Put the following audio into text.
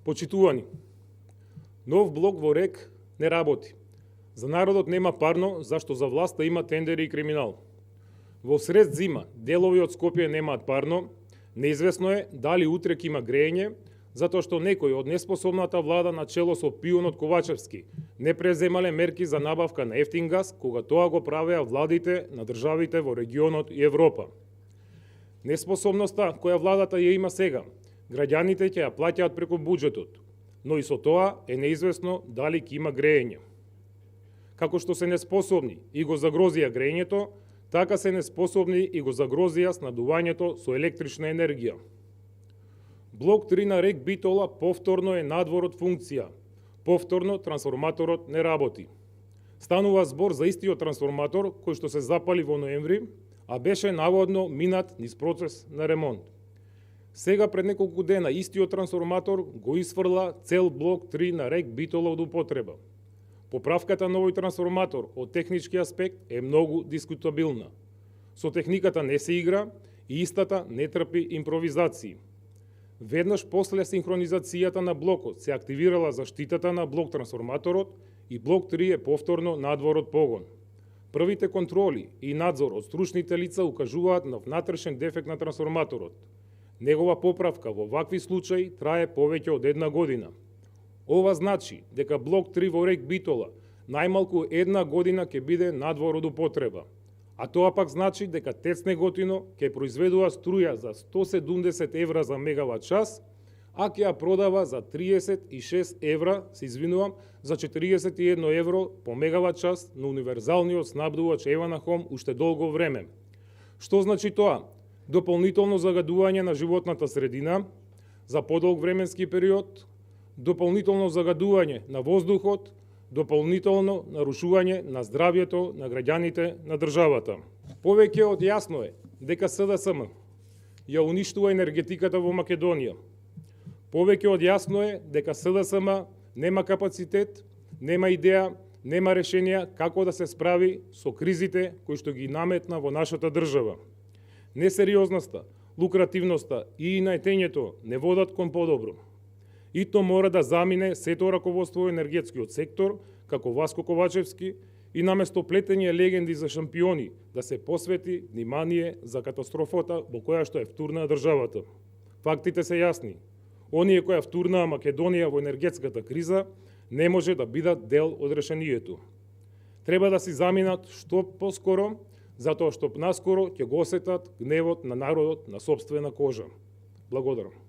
Почитувани, нов блок во РЕК не работи. За народот нема парно, зашто за власта има тендери и криминал. Во сред зима, делови од Скопје немаат парно, неизвестно е дали утре ќе има грејење, затоа што некои од неспособната влада на чело со пионот Ковачевски не преземале мерки за набавка на ефтин газ, кога тоа го правеа владите на државите во регионот и Европа. Неспособноста која владата ја има сега, граѓаните ќе ја плаќаат преку буџетот, но и со тоа е неизвестно дали ќе има грејење. Како што се неспособни и го загрозија грејењето, така се неспособни и го загрозија снабдувањето со електрична енергија. Блок 3 на РЕК Битола повторно е надвор од функција. Повторно трансформаторот не работи. Станува збор за истиот трансформатор кој што се запали во ноември, а беше наводно минат низ процес на ремонт. Сега пред неколку дена истиот трансформатор го исфрла цел блок 3 на РЕК Битола од употреба. Поправката на овој трансформатор од технички аспект е многу дискутабилна. Со техниката не се игра и истата не трпи импровизации. Веднаш после синхронизацијата на блокот се активирала заштитата на блок трансформаторот и блок 3 е повторно надвор од погон. Првите контроли и надзор од стручните лица укажуваат на внатрешен дефект на трансформаторот. Негова поправка во вакви случаи трае повеќе од една година. Ова значи дека блок 3 во РЕК Битола најмалку една година ќе биде надвор од употреба. А тоа пак значи дека ТЕЦ Неготино ќе произведува струја за 170 евра за мегават час, а ќе ја продава за 36 евра, се извинувам, за 41 евро по мегават час на универзалниот снабдувач Еванахом уште долго време. Што значи тоа? Дополнително загадување на животната средина за подолг временски период, дополнително загадување на воздухот, дополнително нарушување на здравјето на граѓаните на државата. Повеќе од јасно е дека СДСМ ја уништува енергетиката во Македонија. Повеќе од јасно е дека СДСМ нема капацитет, нема идеја, нема решенија како да се справи со кризите кои што ги наметна во нашата држава. Несериозноста, лукративноста и наетењето не водат кон подобро. Итно мора да замине сето раководство во енергетскиот сектор, како Васко Ковачевски, и наместо плетење легенди за шампиони, да се посвети внимание за катастрофата во која што е втурна државата. Фактите се јасни. Оние кои втурнаа Македонија во енергетската криза не може да бидат дел од решението. Треба да си заминат што поскоро, затоа што наскоро ќе го осетат гневот на народот на сопствена кожа. Благодарам.